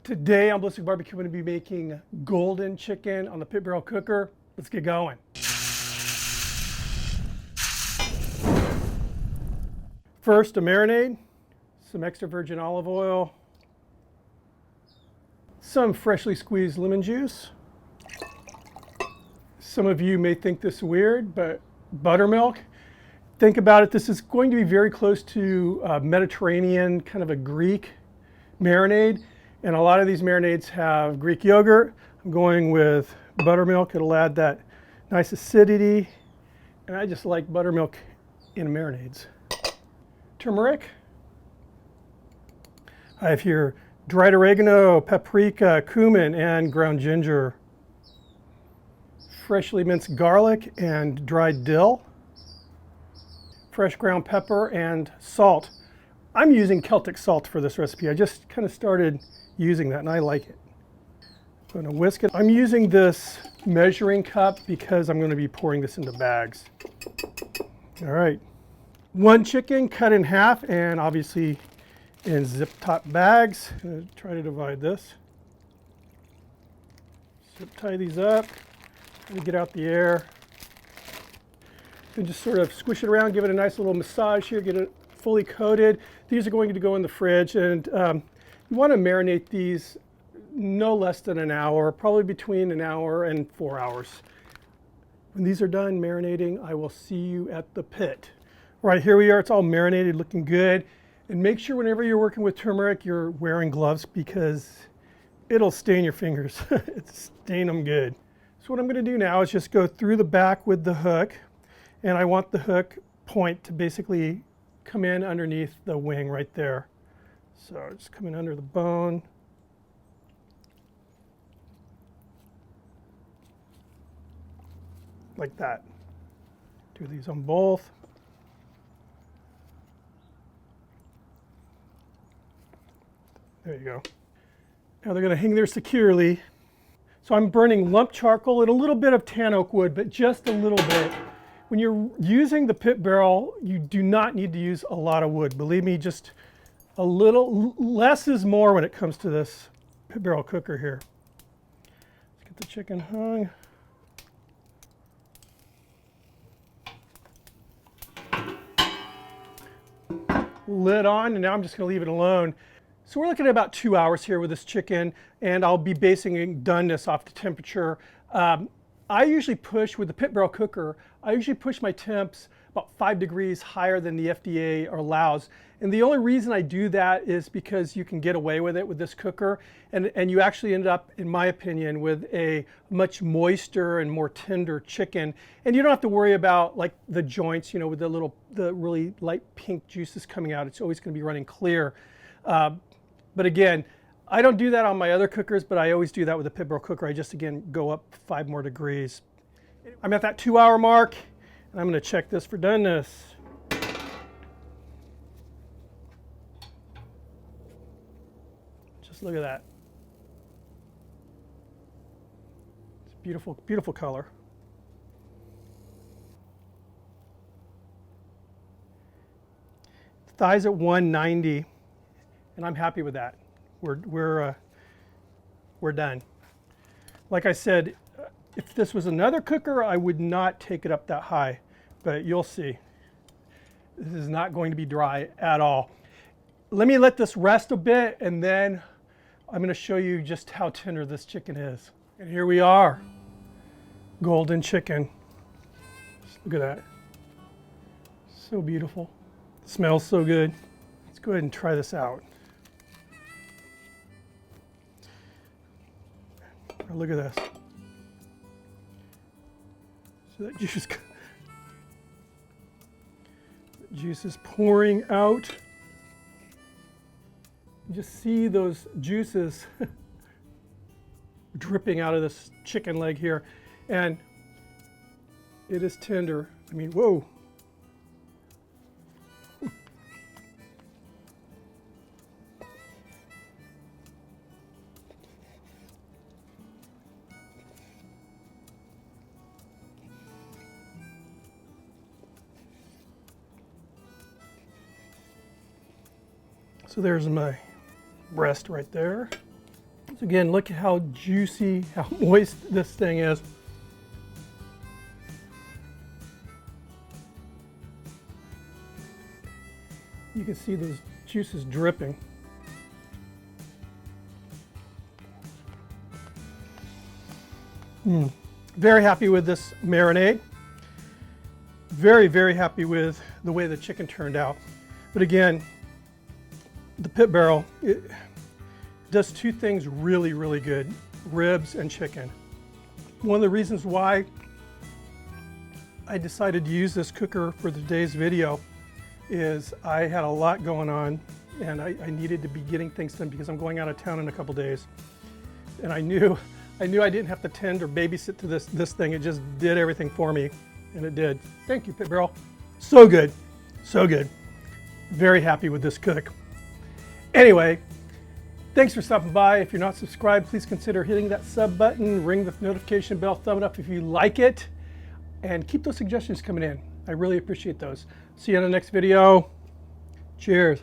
Today on Ballistic BBQ, I'm going to be making golden chicken on the pit barrel cooker. Let's get going. First, a marinade, some extra virgin olive oil, some freshly squeezed lemon juice. Some of you may think this weird, but buttermilk. Think about it, this is going to be very close to Mediterranean, kind of a Greek marinade. And a lot of these marinades have Greek yogurt. I'm going with buttermilk. It'll add that nice acidity. And I just like buttermilk in marinades. Turmeric. I have here dried oregano, paprika, cumin, and ground ginger. Freshly minced garlic and dried dill. Fresh ground pepper and salt. I'm using Celtic salt for this recipe. I just kind of started using that and I like it. I'm going to whisk it. I'm using this measuring cup because I'm going to be pouring this into bags. All right. One chicken cut in half and obviously in zip top bags. I'm going to try to divide this. Zip tie these up. Try to get out the air. And just sort of squish it around, give it a nice little massage here, get it fully coated. These are going to go in the fridge, and you want to marinate these no less than an hour, probably between an hour and 4 hours. When these are done marinating, I will see you at the pit. Right, here we are, it's all marinated, looking good. And make sure whenever you're working with turmeric, you're wearing gloves because it'll stain your fingers. It'll stain them good. So what I'm going to do now is just go through the back with the hook, and I want the hook point to basically come in underneath the wing right there. So just come in under the bone. Like that. Do these on both. There you go. Now they're going to hang there securely. So I'm burning lump charcoal and a little bit of tan oak wood, but just a little bit. When you're using the pit barrel, you do not need to use a lot of wood. Believe me, just a little less is more when it comes to this pit barrel cooker here. Let's get the chicken hung. Lid on, and now I'm just going to leave it alone. So we're looking at about 2 hours here with this chicken, and I'll be basing doneness off the temperature. I usually push, with the pit barrel cooker, I usually push my temps about 5 degrees higher than the FDA allows. And the only reason I do that is because you can get away with it with this cooker. And you actually end up, in my opinion, with a much moister and more tender chicken. And you don't have to worry about like the joints, you know, with the really light pink juices coming out. It's always going to be running clear. But again, I don't do that on my other cookers, but I always do that with a pit barrel cooker. I just, again, go up 5 more degrees. I'm at that 2 hour mark, and I'm going to check this for doneness. Just look at that. It's a beautiful, beautiful color. Thighs at 190, and I'm happy with that. We're done. Like I said, if this was another cooker, I would not take it up that high, but you'll see. This is not going to be dry at all. Let me let this rest a bit, and then I'm going to show you just how tender this chicken is. And here we are, golden chicken. Just look at that. So beautiful. It smells so good. Let's go ahead and try this out. Look at this. So that juice is pouring out. You just see those juices dripping out of this chicken leg here. And it is tender. I mean, whoa. So there's my breast right there. So again, look at how juicy, how moist this thing is. You can see those juices dripping. Very happy with this marinade. Very, very happy with the way the chicken turned out. But again, the pit barrel, it does two things really, really good: ribs and chicken. One of the reasons why I decided to use this cooker for today's video is I had a lot going on and I needed to be getting things done because I'm going out of town in a couple days. And I knew I didn't have to tend or babysit to this thing. It just did everything for me, and it did. Thank you, pit barrel. So good, so good. Very happy with this cook. Anyway, thanks for stopping by. If you're not subscribed, please consider hitting that sub button, ring the notification bell, thumb it up if you like it, and keep those suggestions coming in. I really appreciate those. See you in the next video. Cheers.